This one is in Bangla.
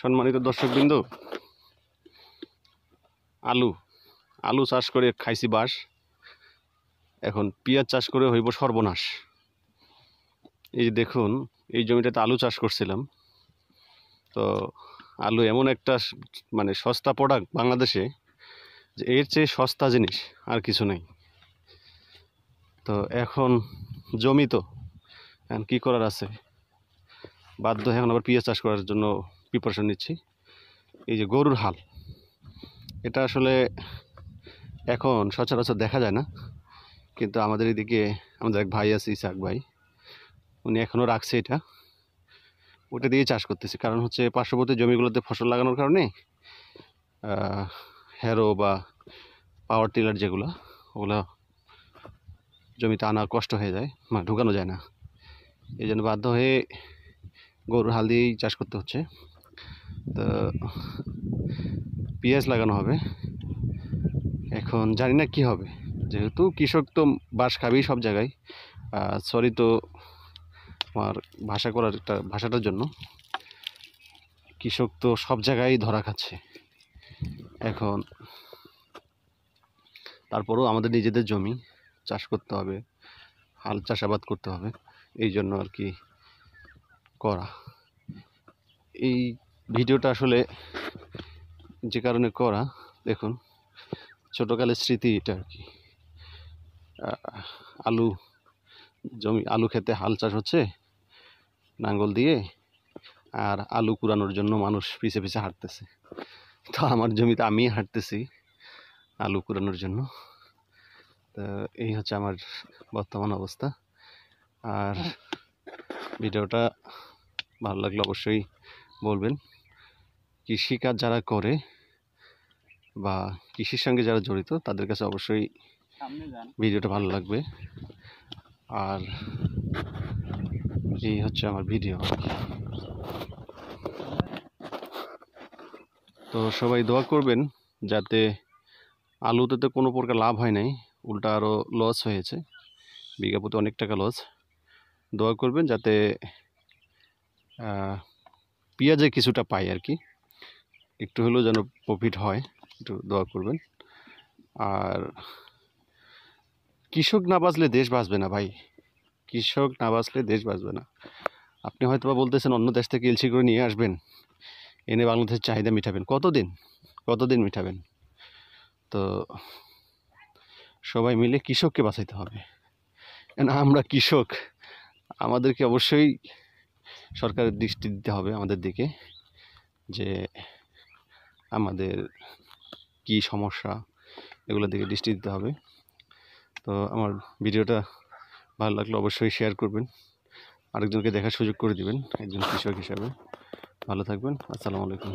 সম্মানিত দর্শকবৃন্দ, আলু আলু চাষ করে খাইছি বাস, এখন পেঁয়াজ চাষ করে হইব সর্বনাশ। এই যে দেখুন, এই জমিটাতে আলু চাষ করছিলাম। তো আলু এমন একটা মানে সস্তা প্রোডাক্ট বাংলাদেশে, যে এর চেয়ে সস্তা জিনিস আর কিছু নেই। তো এখন জমি তো এখন কী করার আছে, বাধ্য এখন আবার পেঁয়াজ চাষ করার জন্য প্রিপারেশন নিচ্ছি। এই যে গরুর হাল, এটা আসলে এখন সচরাচর দেখা যায় না, কিন্তু আমাদের এদিকে আমাদের এক ভাই আছে, ইসাক ভাই, উনি এখনও রাখছে এটা, ওটা দিয়ে চাষ করতেছে। কারণ হচ্ছে পার্শ্ববর্তী জমিগুলোতে ফসল লাগানোর কারণে হ্যারো বা পাওয়ার টিলার যেগুলো, ওগুলো জমিতে আনা কষ্ট হয়ে যায়, মানে ঢুকানো যায় না। এই জন্য বাধ্য হয়ে গরুর হাল দিয়েই চাষ করতে হচ্ছে। তো পেঁয়াজ লাগানো হবে, এখন জানি না কি হবে, যেহেতু কৃষক তো বাস খাবেই সব জায়গায়। সরি তো আমার ভাষাটার জন্য, কৃষক তো সব জায়গায় ধরা খাচ্ছে। এখন তারপরেও আমাদের নিজেদের জমি, চাষ করতে হবে, হাল চাষাবাদ করতে হবে, এই জন্য আর কি করা। এই ভিডিওটা আসলে যে কারণে করা, দেখুন ছোটোকালের স্মৃতি এটা আর কি। আলু খেতে হাল চাষ হচ্ছে নাঙ্গল দিয়ে, আর আলু কুড়ানোর জন্য মানুষ পিছে পিছে হাঁটতেছে। তো আমার জমিতে আমি হাঁটতেছি আলু কুড়ানোর জন্য। তো এই হচ্ছে আমার বর্তমান অবস্থা। আর ভিডিওটা ভালো লাগলে অবশ্যই বলবেন। কৃষিকাজ যারা করে বা কৃষির সঙ্গে যারা জড়িত, তাদের কাছে অবশ্যই ভিডিওটা ভালো লাগবে। আর এই হচ্ছে আমার ভিডিও। তো সবাই দোয়া করবেন, যাতে আলুতে তো কোনো প্রকার লাভ হয় নাই, উল্টা আরও লস হয়েছে, বিঘা প্রতি অনেক টাকা লস। দোয়া করবেন যাতে পেঁয়াজে কিছুটা পাই আর কি, একটু হলেও যেন প্রফিট হয়, একটু দোয়া করবেন। আর কৃষক না বাঁচলে দেশ বাঁচবে না ভাই, কৃষক না বাঁচলে দেশ বাঁচবে না। আপনি হয়তো বা বলতেছেন অন্য দেশ থেকে এলসি করে নিয়ে আসবেন, এনে বাংলাদেশের চাহিদা মিটাবেন, কতদিন মিটাবেন? তো সবাই মিলে কৃষককে বাঁচাইতে হবে। আমরা কৃষক, আমাদেরকে অবশ্যই সরকারের দৃষ্টি দিতে হবে আমাদের দিকে, যে আমাদের কি সমস্যা, এগুলোর দিকে দৃষ্টি দিতে হবে। তো আমার ভিডিওটা ভালো লাগলে অবশ্যই শেয়ার করবেন, আরেকজনকে দেখার সুযোগ করে দিবেন একজন কৃষক হিসাবে। ভালো থাকবেন। আসসালামু আলাইকুম।